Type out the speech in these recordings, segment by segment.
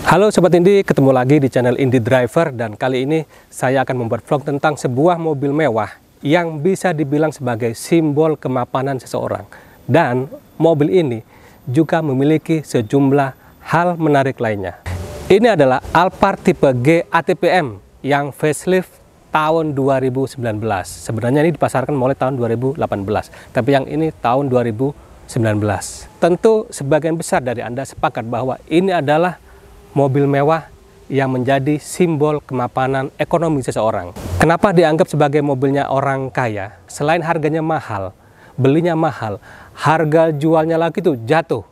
Halo Sobat Indie, ketemu lagi di channel Indie Driver, dan kali ini saya akan membuat vlog tentang sebuah mobil mewah yang bisa dibilang sebagai simbol kemapanan seseorang. Dan mobil ini juga memiliki sejumlah hal menarik lainnya. Ini adalah Alphard tipe G ATPM yang facelift tahun 2019. Sebenarnya ini dipasarkan mulai tahun 2018, tapi yang ini tahun 2019. Tentu sebagian besar dari Anda sepakat bahwa ini adalah mobil mewah yang menjadi simbol kemapanan ekonomi seseorang. Kenapa dianggap sebagai mobilnya orang kaya? Selain harganya mahal, belinya mahal, harga jualnya lagi tuh jatuh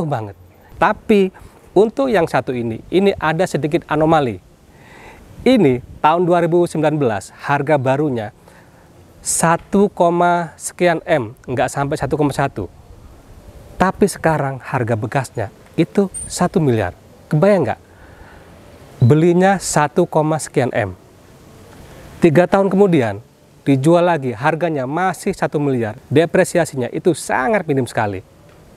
banget. Tapi untuk yang satu ini ada sedikit anomali. Ini tahun 2019 harga barunya 1, sekian M, nggak sampai 1,1. Tapi sekarang harga bekasnya itu 1 miliar. Kebayang nggak? Belinya 1, sekian M. 3 tahun kemudian dijual lagi, harganya masih 1 miliar. Depresiasinya itu sangat minim sekali.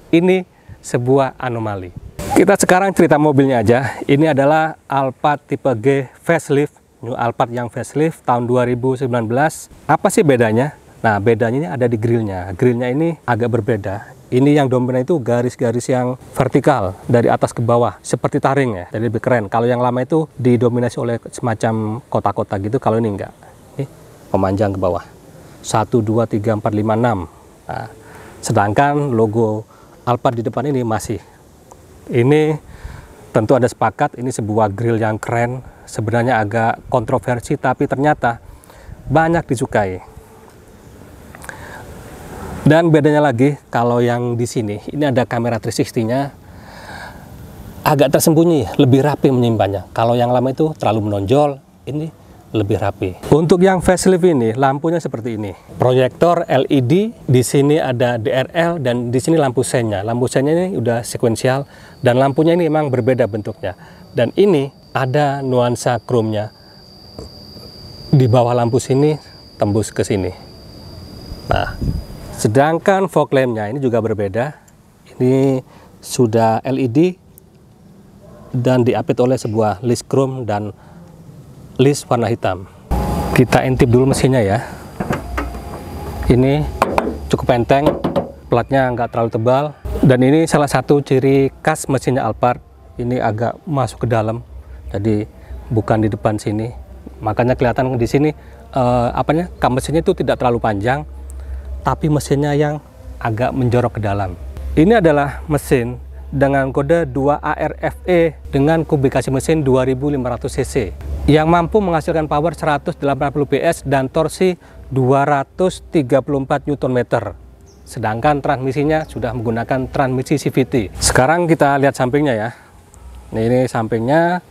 Ini sebuah anomali. Kita sekarang cerita mobilnya aja. Ini adalah Alphard tipe G facelift, New Alphard yang facelift tahun 2019. Apa sih bedanya? Nah, bedanya ini ada di grillnya. Grillnya ini agak berbeda. Ini yang dominan itu garis-garis yang vertikal dari atas ke bawah, seperti taring ya, jadi lebih keren. Kalau yang lama itu didominasi oleh semacam kotak-kotak gitu, kalau ini enggak. Ini memanjang ke bawah. 1, 2, 3, 4, 5, 6. Nah, sedangkan logo Alphard di depan ini masih. Ini tentu ada sepakat, ini sebuah grill yang keren. Sebenarnya agak kontroversi, tapi ternyata banyak disukai. Dan bedanya lagi, kalau yang di sini, ini ada kamera 360-nya, agak tersembunyi, lebih rapi menyimpannya. Kalau yang lama itu terlalu menonjol, ini lebih rapi. Untuk yang facelift ini, lampunya seperti ini. Proyektor LED, di sini ada DRL, dan di sini lampu sennya. Lampu sennya ini udah sekuensial, dan lampunya ini memang berbeda bentuknya. Dan ini ada nuansa chrome-nya. Di bawah lampu sini, tembus ke sini. Nah, sedangkan fog lamp-nya ini juga berbeda. Ini sudah LED dan diapit oleh sebuah list chrome dan list warna hitam. Kita intip dulu mesinnya ya. Ini cukup enteng, platnya nggak terlalu tebal. Dan ini salah satu ciri khas mesinnya Alphard. Ini agak masuk ke dalam, jadi bukan di depan sini. Makanya kelihatan di sini kap mesinnya itu tidak terlalu panjang, tapi mesinnya yang agak menjorok ke dalam. Ini adalah mesin dengan kode 2ARFE dengan kubikasi mesin 2500 cc yang mampu menghasilkan power 180 PS dan torsi 234 Nm. Sedangkan transmisinya sudah menggunakan transmisi CVT. Sekarang kita lihat sampingnya ya. Ini sampingnya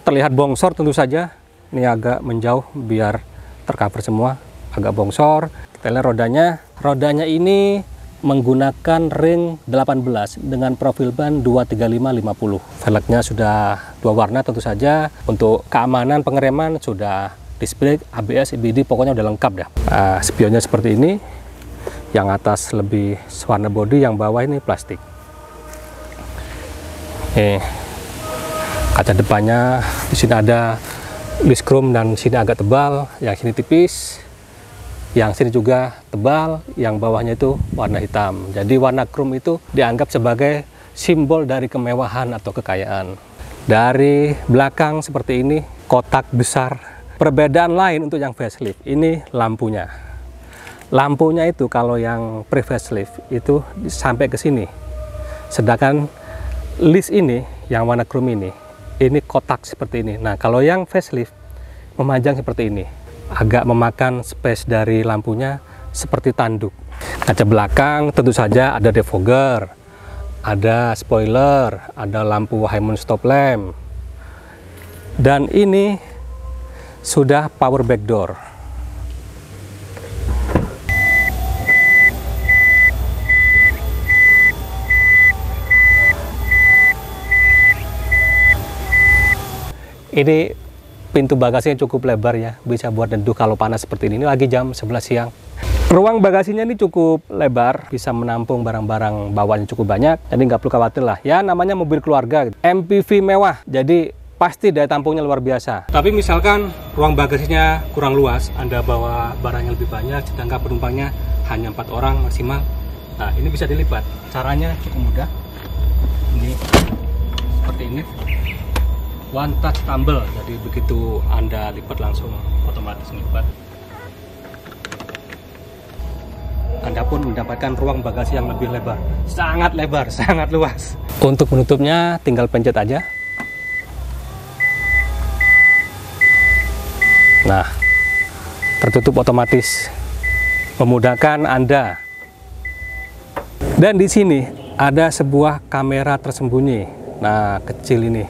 terlihat bongsor tentu saja. Ini agak menjauh biar tercover semua, agak bongsor. Kita lihat rodanya. Rodanya ini menggunakan ring 18 dengan profil ban 235/50. Velgnya sudah 2 warna tentu saja. Untuk keamanan pengereman sudah disc brake, ABS, EBD, pokoknya udah lengkap dah. Nah, spionnya seperti ini. Yang atas lebih warna body, yang bawah ini plastik. Kaca depannya di sini ada list chrome dan sini agak tebal, yang sini tipis. Yang sini juga tebal, yang bawahnya itu warna hitam. Jadi warna chrome itu dianggap sebagai simbol dari kemewahan atau kekayaan. Dari belakang seperti ini, kotak besar. Perbedaan lain untuk yang facelift, ini lampunya. Lampunya itu kalau yang pre-facelift itu sampai ke sini. Sedangkan list ini, yang warna chrome ini kotak seperti ini. Nah, kalau yang facelift memanjang seperti ini. Agak memakan space dari lampunya seperti tanduk. Kaca belakang tentu saja ada defogger, ada spoiler, ada lampu high mount stop lamp. Dan ini sudah power back door. Ini pintu bagasinya cukup lebar ya, bisa buat neduh kalau panas seperti ini. Ini lagi jam 11 siang. Ruang bagasinya ini cukup lebar, bisa menampung barang-barang bawaan yang cukup banyak, jadi nggak perlu khawatir lah. Ya namanya mobil keluarga, MPV mewah, jadi pasti daya tampungnya luar biasa. Tapi misalkan ruang bagasinya kurang luas, Anda bawa barang yang lebih banyak, sedangkan penumpangnya hanya 4 orang maksimal. Nah ini bisa dilipat, caranya cukup mudah. Ini seperti ini, one touch tumble, jadi begitu Anda lipat langsung otomatis lipat. Anda pun mendapatkan ruang bagasi yang lebih lebar, sangat lebar, sangat luas. Untuk menutupnya tinggal pencet aja. Nah, tertutup otomatis, memudahkan Anda. Dan di sini ada sebuah kamera tersembunyi. Nah, kecil ini.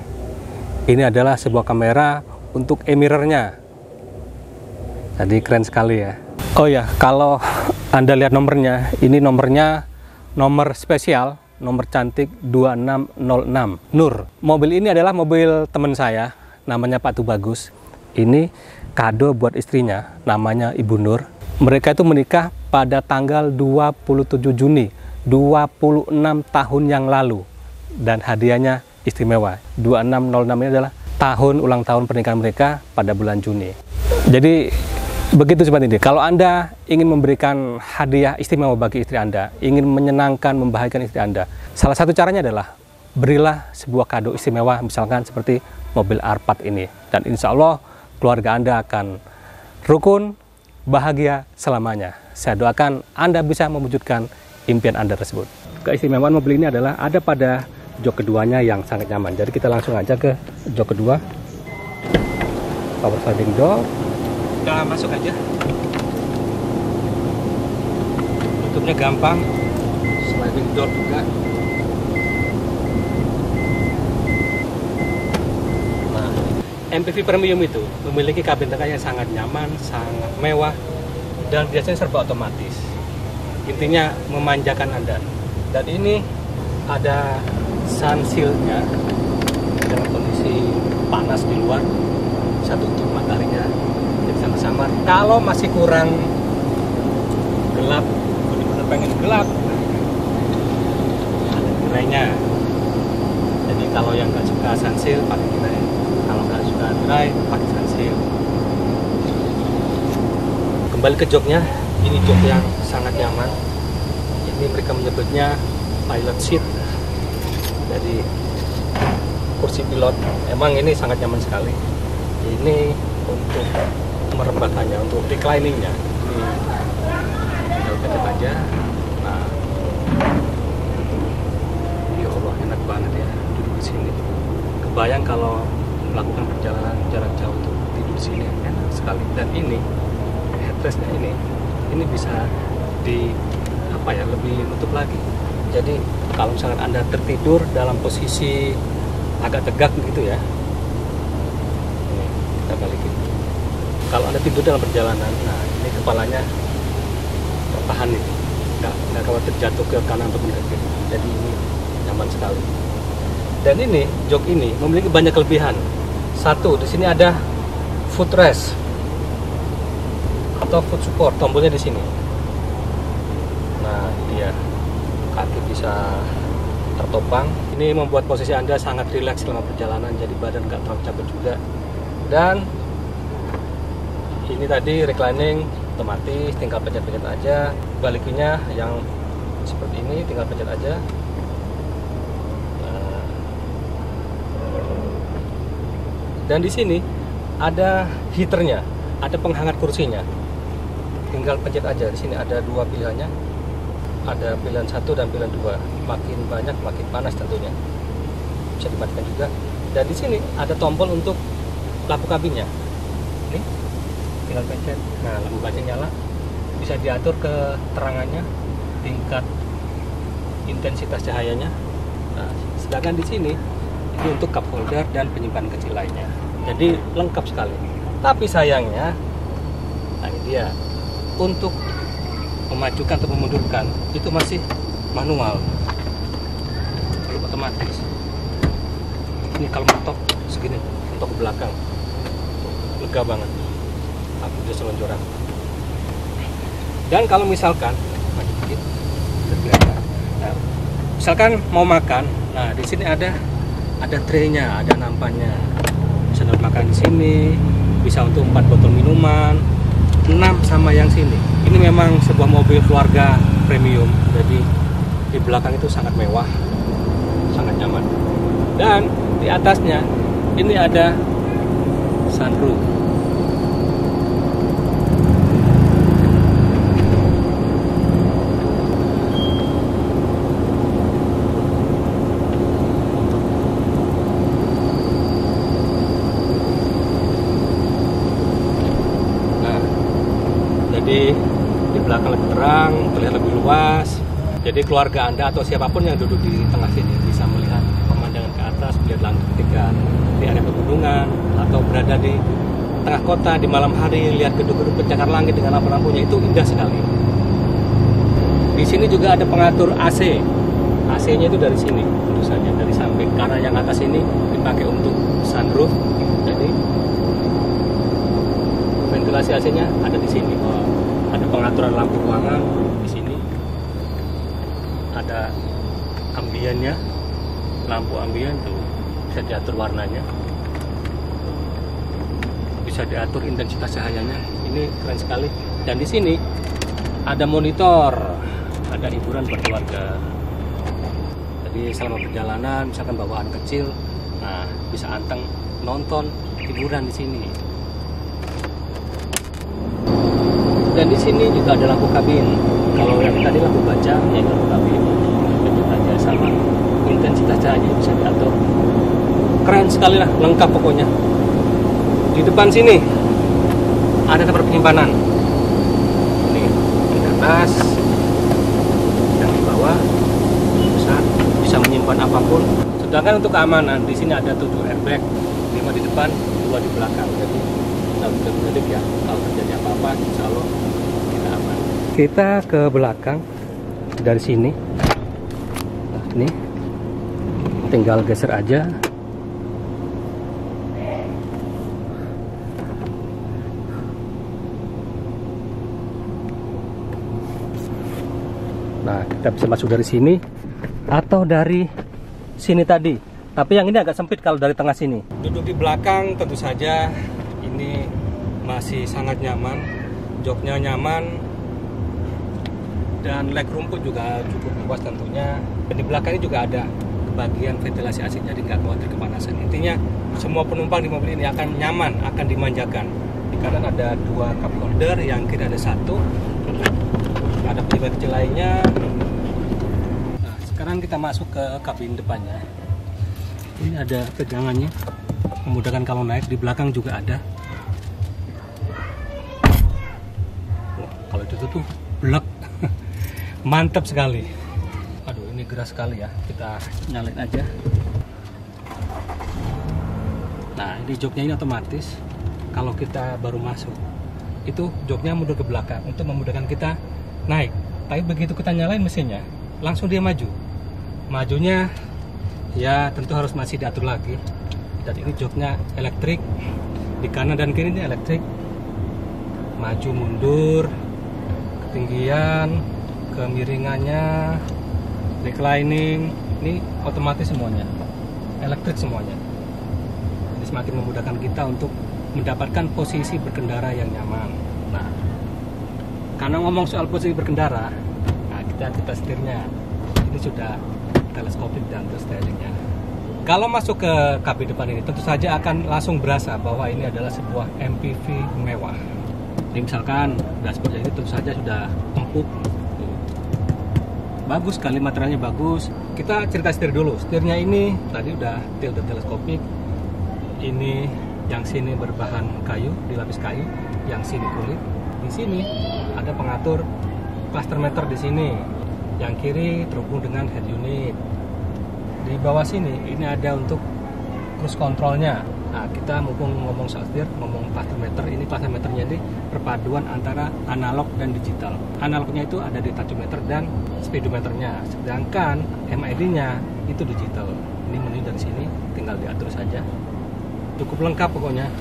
Ini adalah sebuah kamera untuk e-mirrornya. Jadi keren sekali ya. Oh ya, kalau Anda lihat nomornya, ini nomornya nomor spesial, nomor cantik 2606 Nur. Mobil ini adalah mobil teman saya, namanya Pak Tubagus. Ini kado buat istrinya, namanya Ibu Nur. Mereka itu menikah pada tanggal 27 Juni, 26 tahun yang lalu. Dan hadiahnya istimewa. 2606 ini adalah tahun ulang tahun pernikahan mereka pada bulan Juni. Jadi begitu sobat ini, kalau Anda ingin memberikan hadiah istimewa bagi istri Anda, ingin menyenangkan, membahagiakan istri Anda, salah satu caranya adalah berilah sebuah kado istimewa, misalkan seperti mobil Alphard ini. Dan insya Allah keluarga Anda akan rukun, bahagia selamanya. Saya doakan Anda bisa mewujudkan impian Anda tersebut. Keistimewaan mobil ini adalah ada pada jok keduanya yang sangat nyaman. Jadi kita langsung aja ke jok kedua. Power sliding door. Udah masuk aja. Tutupnya gampang. Sliding door juga. Nah, MPV Premium itu memiliki kabin tengah yang sangat nyaman, sangat mewah, dan biasanya serba otomatis. Intinya memanjakan Anda. Dan ini ada sun shield-nya dalam kondisi panas di luar. Bisa tutup mataharinya. Sama-sama. Kalau masih kurang gelap, benar-benar pengen gelap, ada tirainya. Jadi kalau yang nggak suka sunsil pakai tirai, kalau nggak suka tirai pakai sunsil. Kembali ke joknya, ini jok yang sangat nyaman. Ini mereka menyebutnya pilot seat. Jadi kursi pilot, emang ini sangat nyaman sekali. Ini untuk merembakannya, untuk recliningnya ini tinggal pencet aja. Nah, ya Allah, enak banget ya duduk di sini. Kebayang kalau melakukan perjalanan jarak jauh untuk tidur di sini, enak sekali. Dan ini headrestnya ini bisa di apa ya, lebih nutup lagi. Jadi kalau misalkan Anda tertidur dalam posisi agak tegak begitu ya, ini kita balikin. Kalau Anda tidur dalam perjalanan, nah ini kepalanya tertahan nih, nggak khawatir jatuh ke kanan atau ke kiri. Jadi ini nyaman sekali. Dan ini jok ini memiliki banyak kelebihan. Satu, di sini ada footrest atau foot support, tombolnya di sini. Nah dia kaki bisa tertopang. Ini membuat posisi Anda sangat rileks selama perjalanan, jadi badan nggak terlalu capek juga. Dan ini tadi reclining otomatis, tinggal pencet-pencet aja. Balikinya yang seperti ini, tinggal pencet aja. Nah. Dan di sini ada heaternya, ada penghangat kursinya. Tinggal pencet aja. Di sini ada dua pilihannya. Ada pilihan 1 dan pilihan 2. Makin banyak makin panas tentunya. Bisa dimatikan juga. Dan di sini ada tombol untuk lampu kabinnya. Ini tinggal pencet. Nah, lampu kaca nyala. Bisa diatur keterangannya, tingkat intensitas cahayanya. Nah, sedangkan di sini ini untuk cup holder dan penyimpanan kecil lainnya. Jadi lengkap sekali. Tapi sayangnya, nah ini dia, untuk memajukan atau memundurkan itu masih manual. Kalau otomatis, ini kalau mentok segini, mentok ke belakang, lega banget. Aku udah selonjoran. Dan kalau misalkan nah, misalkan mau makan, nah di sini ada tray-nya, ada nampannya. Bisa makan di sini, bisa untuk 4 botol minuman, 6 sama yang sini. Ini memang sebuah mobil keluarga premium, jadi di belakang itu sangat mewah, sangat nyaman. Dan di atasnya ini ada sunroof. Jadi di belakang lebih terang, terlihat lebih luas. Jadi keluarga Anda atau siapapun yang duduk di tengah sini bisa melihat pemandangan ke atas, melihat langit ketika di area pegunungan, atau berada di tengah kota di malam hari, lihat gedung-gedung pencakar langit dengan lampu-lampunya, itu indah sekali. Di sini juga ada pengatur AC. AC-nya itu dari sini, tentu saja dari samping, karena yang atas ini dipakai untuk sunroof. Jadi ventilasi AC-nya ada di sini. Ada pengaturan lampu ruangan di sini. Ada ambiennya, lampu ambien tuh bisa diatur warnanya, bisa diatur intensitas cahayanya. Ini keren sekali. Dan di sini ada monitor, ada hiburan buat keluarga. Jadi selama perjalanan, misalkan bawa anak kecil, nah bisa anteng nonton hiburan di sini. Dan di sini juga ada lampu kabin. Kalau yang tadi lampu baca, ya lampu kabin. Aja sama intensitas cahaya bisa diatur. Keren sekali lah, lengkap pokoknya. Di depan sini ada tempat penyimpanan. Ini di atas dan di bawah bisa menyimpan apapun. Sedangkan untuk keamanan di sini ada 7 airbag, 5 di depan, 2 di belakang. Jadi kita ya, kalau terjadi apa-apa, insya Allah kita aman. Kita ke belakang dari sini. Nah, ini tinggal geser aja. Nah, kita bisa masuk dari sini atau dari sini tadi. Tapi yang ini agak sempit kalau dari tengah sini. Duduk di belakang tentu saja ini masih sangat nyaman, joknya nyaman, dan legroom pun juga cukup luas tentunya. Dan di belakang ini juga ada bagian ventilasi AC, jadi nggak khawatir kepanasan. Intinya semua penumpang di mobil ini akan nyaman, akan dimanjakan. Di kanan ada 2 cup holder, yang kiri ada 1. Ada penyebab kecil lainnya. Nah, sekarang kita masuk ke kabin depannya. Ini ada pegangannya, memudahkan kalau naik. Di belakang juga ada. Wah, kalau itu tuh blek, mantap sekali. Aduh, ini geras sekali ya. Kita nyalain aja. Nah, ini joknya ini otomatis. Kalau kita baru masuk, itu joknya mundur ke belakang untuk memudahkan kita naik. Tapi begitu kita nyalain mesinnya, langsung dia maju. Majunya ya tentu harus masih diatur lagi. Dan ini joknya elektrik, di kanan dan kiri ini elektrik. Maju mundur, ketinggian, kemiringannya, reclining, ini otomatis semuanya, elektrik semuanya. Jadi semakin memudahkan kita untuk mendapatkan posisi berkendara yang nyaman. Nah, karena ngomong soal posisi berkendara, nah kita setirnya ini sudah teleskopik dan styling-nya. Kalau masuk ke kabin depan ini, tentu saja akan langsung berasa bahwa ini adalah sebuah MPV mewah. Jadi misalkan dashboard ini tentu saja sudah empuk, bagus sekali, materialnya bagus. Kita cerita setir dulu. Setirnya ini tadi udah tilt teleskopik. Ini yang sini berbahan kayu, dilapis kayu, yang sini kulit. Di sini ada pengatur cluster meter di sini. Yang kiri terhubung dengan head unit. Di bawah sini ini ada untuk cruise controlnya. Nah, kita mumpung ngomong soal setir, ngomong cluster meter. Ini cluster meternya ini perpaduan antara analog dan digital. Analognya itu ada di tachometer dan speedometernya. Sedangkan MID-nya itu digital. Ini menu dari sini, tinggal diatur saja. Cukup lengkap pokoknya.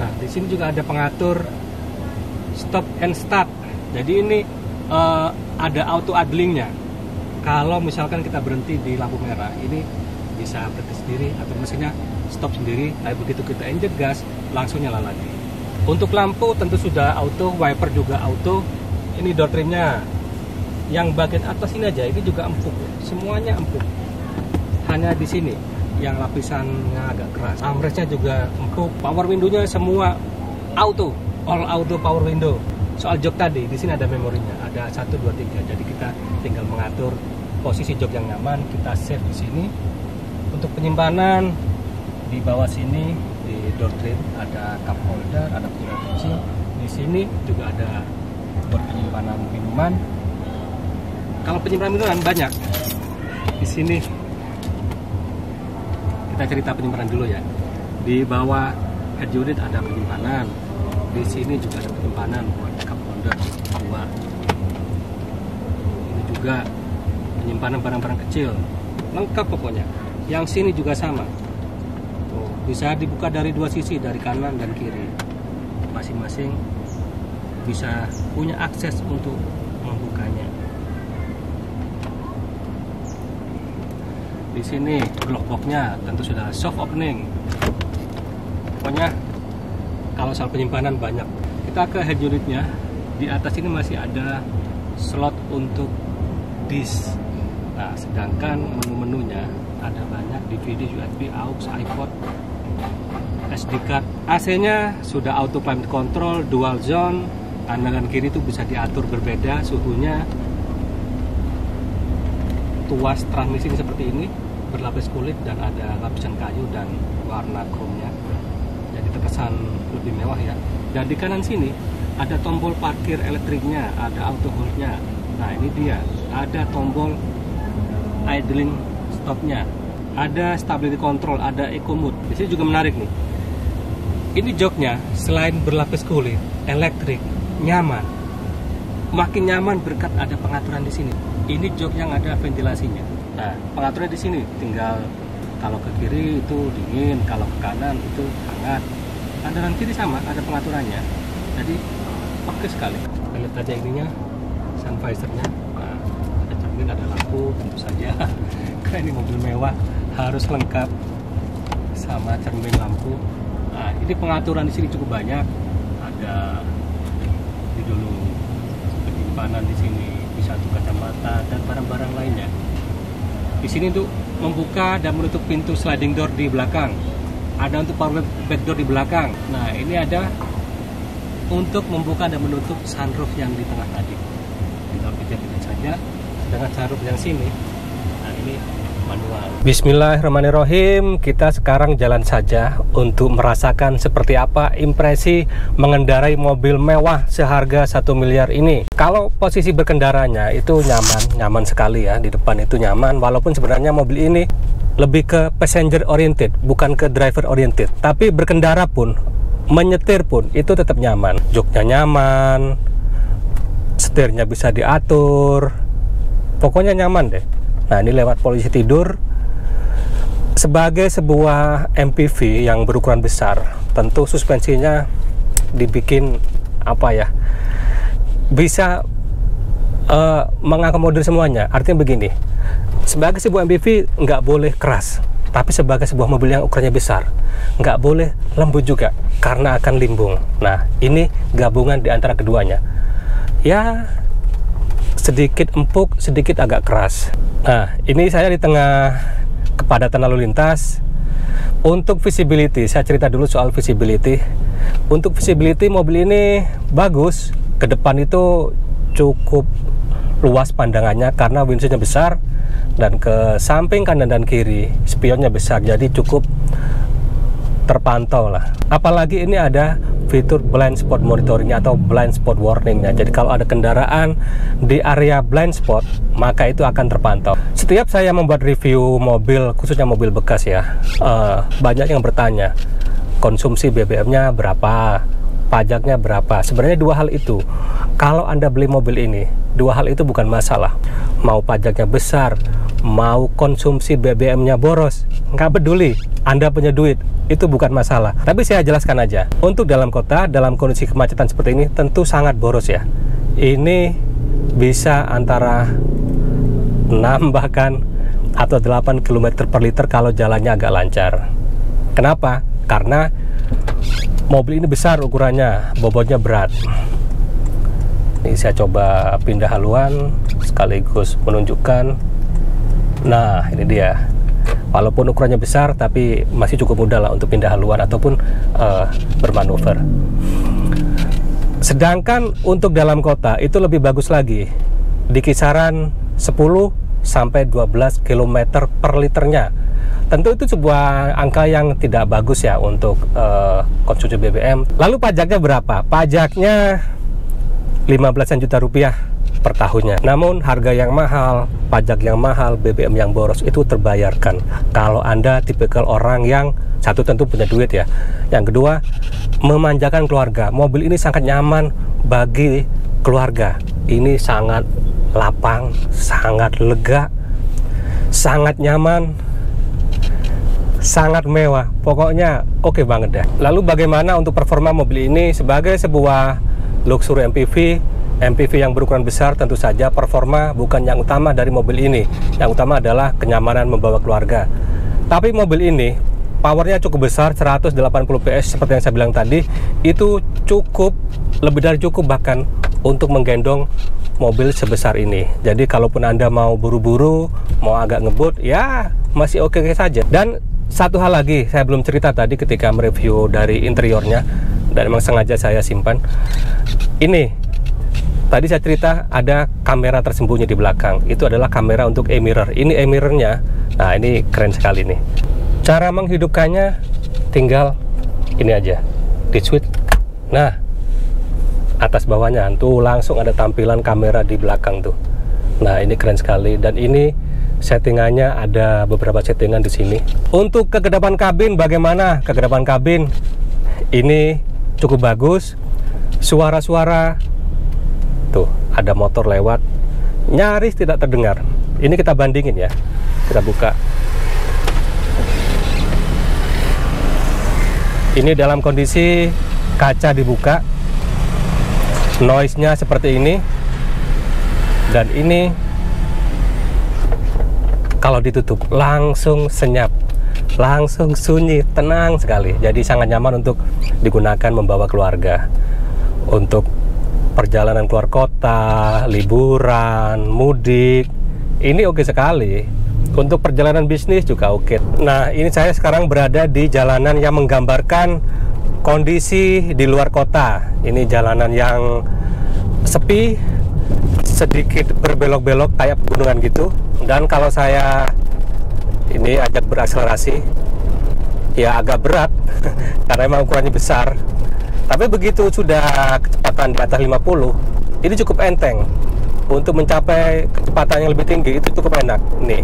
Nah, di sini juga ada pengatur stop and start. Jadi ini ada auto idlingnya. Kalau misalkan kita berhenti di lampu merah, ini bisa berhenti sendiri atau mesinnya stop sendiri. Tapi begitu kita injek gas, langsung nyala lagi. Untuk lampu tentu sudah auto, wiper juga auto. Ini door trimnya. Yang bagian atas ini aja, ini juga empuk. Semuanya empuk. Hanya di sini yang lapisannya agak keras. Armrestnya juga empuk. Power window-nya semua auto, all auto power window. Soal jok tadi, di sini ada memorinya, ada 1, 2, 3. Jadi kita tinggal mengatur posisi jok yang nyaman, kita save di sini. Untuk penyimpanan di bawah sini di door trim ada cup holder, ada penyimpanan kecil. Di sini juga ada buat penyimpanan minuman. Kalau penyimpanan minuman banyak. Di sini kita cerita penyimpanan dulu ya. Di bawah head unit ada penyimpanan. Di sini juga ada penyimpanan buat cup holder 2. Ini juga penyimpanan barang-barang kecil, lengkap pokoknya. Yang sini juga sama. Tuh, bisa dibuka dari 2 sisi, dari kanan dan kiri. Masing-masing bisa punya akses untuk membukanya. Di sini glove box-nya tentu sudah soft opening. Pokoknya kalau soal penyimpanan banyak. Kita ke head unitnya. Di atas ini masih ada slot untuk disk. Nah, sedangkan menu-menunya ada banyak, DVD, USB, AUX, iPod, SD card. AC-nya sudah auto climate control, dual zone. Kanan dan kiri itu bisa diatur berbeda suhunya. Tuas transmisi seperti ini, berlapis kulit dan ada lapisan kayu dan warna chrome-nya. Jadi terkesan lebih mewah ya. Dan di kanan sini ada tombol parkir elektriknya, ada auto hold-nya. Nah, ini dia, ada tombol idling stopnya, ada stability control, ada eco mode. Di sini juga menarik nih. Ini joknya selain berlapis kulit, elektrik, nyaman. Makin nyaman berkat ada pengaturan di sini. Ini jok yang ada ventilasinya. Nah, pengaturannya di sini. Tinggal kalau ke kiri itu dingin, kalau ke kanan itu hangat. Kanan kiri sama, ada pengaturannya. Jadi oke sekali. Kita lihat aja ininya, sun visor-nya. Nah, ada cermin, ada lampu, tentu saja. Karena ini mobil mewah harus lengkap sama cermin, lampu. Nah, ini pengaturan di sini cukup banyak. Ada di dulu penyimpanan di sini, bisa untuk kacamata dan barang-barang lainnya. Di sini untuk membuka dan menutup pintu sliding door di belakang. Ada untuk power back door di belakang. Nah, ini ada untuk membuka dan menutup sunroof yang di tengah tadi. Tinggal pijat-pijat saja. Dengan sunroof yang sini. Nah, ini manual. Bismillahirrahmanirrahim. Kita sekarang jalan saja untuk merasakan seperti apa impresi mengendarai mobil mewah seharga 1 miliar ini. Kalau posisi berkendaranya itu nyaman sekali ya. Di depan itu nyaman, walaupun sebenarnya mobil ini lebih ke passenger oriented, bukan ke driver oriented. Tapi berkendara pun, menyetir pun itu tetap nyaman. Joknya nyaman, setirnya bisa diatur, pokoknya nyaman deh. Nah, ini lewat posisi tidur. Sebagai sebuah MPV yang berukuran besar, tentu suspensinya dibikin apa ya, bisa mengakomodir semuanya. Artinya begini, sebagai sebuah MPV nggak boleh keras, tapi sebagai sebuah mobil yang ukurannya besar nggak boleh lembut juga karena akan limbung. Nah, ini gabungan di antara keduanya. Ya, sedikit empuk, sedikit agak keras. Nah, ini saya di tengah kepadatan lalu lintas. Untuk visibility, saya cerita dulu soal visibility. Untuk visibility mobil ini bagus. Ke depan itu cukup luas pandangannya karena windshieldnya besar, dan ke samping kanan dan kiri spionnya besar, jadi cukup terpantau lah. Apalagi ini ada fitur blind spot monitoringnya atau blind spot warningnya. Jadi kalau ada kendaraan di area blind spot, maka itu akan terpantau. Setiap saya membuat review mobil, khususnya mobil bekas ya, banyak yang bertanya konsumsi BBM-nya berapa, pajaknya berapa. Sebenarnya dua hal itu, kalau Anda beli mobil ini, dua hal itu bukan masalah. Mau pajaknya besar, mau konsumsi BBM-nya boros, nggak peduli, Anda punya duit, itu bukan masalah. Tapi saya jelaskan aja, untuk dalam kota, dalam kondisi kemacetan seperti ini, tentu sangat boros ya. Ini bisa antara 6 bahkan atau 8 km per liter kalau jalannya agak lancar. Kenapa? Karena mobil ini besar ukurannya, bobotnya berat. Ini saya coba pindah haluan sekaligus menunjukkan. Nah, ini dia. Walaupun ukurannya besar, tapi masih cukup mudah lah untuk pindah haluan ataupun bermanuver. Sedangkan untuk dalam kota itu lebih bagus lagi, di kisaran 10 sampai 12 km per liternya. Tentu itu sebuah angka yang tidak bagus ya untuk konsumsi BBM. Lalu pajaknya berapa? Pajaknya 15 juta rupiah per tahunnya. Namun harga yang mahal, pajak yang mahal, BBM yang boros itu terbayarkan kalau Anda tipikal orang yang satu tentu punya duit ya. Yang kedua, memanjakan keluarga. Mobil ini sangat nyaman bagi keluarga. Ini sangat lapang, sangat lega, sangat nyaman, sangat mewah. Pokoknya oke banget deh. Lalu bagaimana untuk performa mobil ini sebagai sebuah luxury MPV yang berukuran besar? Tentu saja performa bukan yang utama dari mobil ini. Yang utama adalah kenyamanan membawa keluarga. Tapi mobil ini powernya cukup besar, 180 PS seperti yang saya bilang tadi. Itu cukup, lebih dari cukup bahkan untuk menggendong mobil sebesar ini. Jadi kalaupun Anda mau buru-buru, mau agak ngebut, ya masih oke saja. Dan satu hal lagi, saya belum cerita tadi ketika mereview dari interiornya, dan memang sengaja saya simpan. Ini tadi saya cerita ada kamera tersembunyi di belakang. Itu adalah kamera untuk e-mirror. Ini e-mirrornya. Nah, ini keren sekali nih. Cara menghidupkannya tinggal ini aja, di switch. Nah, atas bawahnya tuh langsung ada tampilan kamera di belakang tuh. Nah, ini keren sekali. Dan ini settingannya ada beberapa settingan di sini. Untuk kegedepan kabin, bagaimana? Kegedepan kabin ini cukup bagus. Suara-suara tuh, ada motor lewat, nyaris tidak terdengar. Ini kita bandingin ya. Kita buka. Ini dalam kondisi kaca dibuka. Noise-nya seperti ini. Dan ini kalau ditutup langsung senyap, langsung sunyi, tenang sekali. Jadi sangat nyaman untuk digunakan membawa keluarga. Untuk perjalanan keluar kota, liburan, mudik, ini oke sekali. Untuk perjalanan bisnis juga oke. Nah, ini saya sekarang berada di jalanan yang menggambarkan kondisi di luar kota. Ini jalanan yang sepi, sedikit berbelok-belok kayak pegunungan gitu. Dan kalau saya ini ajak berakselerasi, ya agak berat karena emang ukurannya besar. Tapi begitu sudah kecepatan di atas 50, ini cukup enteng. Untuk mencapai kecepatan yang lebih tinggi itu cukup enak. Nih,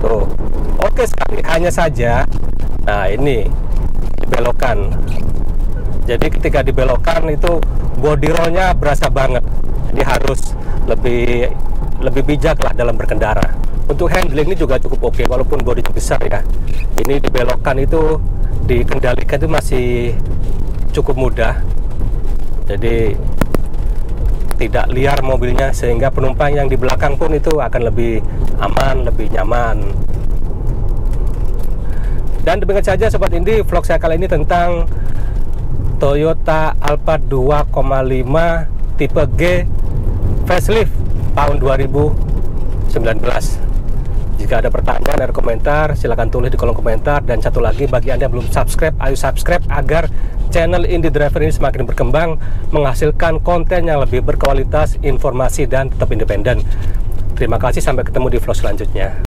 tuh, oke sekali. Hanya saja, nah ini dibelokkan. Jadi ketika dibelokkan itu body rollnya berasa banget. Jadi harus lebih bijak lah dalam berkendara. Untuk handling ini juga cukup oke, walaupun bodinya besar ya. Ini dibelokkan itu, dikendalikan itu masih cukup mudah. Jadi tidak liar mobilnya, sehingga penumpang yang di belakang pun itu akan lebih aman, lebih nyaman. Dan demikian saja Sobat Indi, vlog saya kali ini tentang Toyota Alphard 2,5 tipe G facelift tahun 2019. Jika ada pertanyaan dan komentar, silahkan tulis di kolom komentar. Dan satu lagi, bagi Anda yang belum subscribe, ayo subscribe agar channel Indie Driver ini semakin berkembang, menghasilkan konten yang lebih berkualitas, informasi, dan tetap independen. Terima kasih, sampai ketemu di vlog selanjutnya.